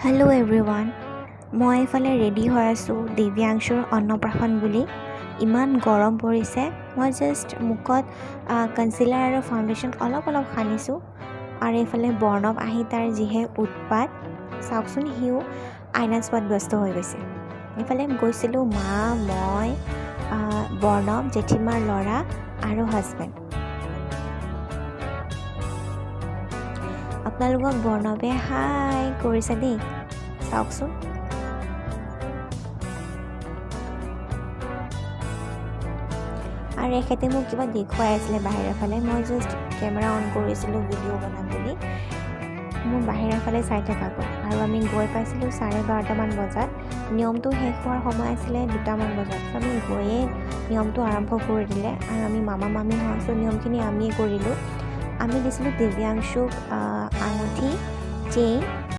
Hello' everyone, মই এইফালে ready হৈ আছোঁ দিব্যাংশুৰ অন্নপ্ৰাশন বুলি। ইমান গৰম পৰিছে। মই জাষ্ট মুখত কনচিলাৰ আৰু ফাউণ্ডেশ্যন অলপ সানিছোঁ। আৰু এইফালে বৰ্ণৱ আহি তাৰ যিহে উৎপাত, চাওকচোন, সিও আইনা চোৱাত ব্যস্ত হৈ গৈছে। এইফালে গৈছিলোঁ মা, মই, বৰ্ণৱ, জেঠীমাৰ ল'ৰা আৰু হাজবেণ্ড। আপোনালোকক বৰ্ণৱে হাই কৰিছে দেই, চাওকচোন। আৰু এখেতে মোক কিবা দেখুৱাই আছিলে বাহিৰৰ ফালে। মই জাষ্ট কেমেৰা অন কৰিছিলোঁ ভিডিঅ' বনাম বুলি। মোৰ বাহিৰৰ ফালে চাই থকা গ'ল আৰু আমি গৈ পাইছিলোঁ 12:30মান বজাত। নিয়মটো শেষ হোৱাৰ সময় আছিলে 2টামান বজাত। আমি গৈয়ে নিয়মটো আৰম্ভ কৰি দিলে আৰু আমি মামা মামী হয়, চ' নিয়মখিনি আমিয়ে কৰিলোঁ। আমি দিছিলোঁ দিব্যাংশুক আঙুঠি, চেইন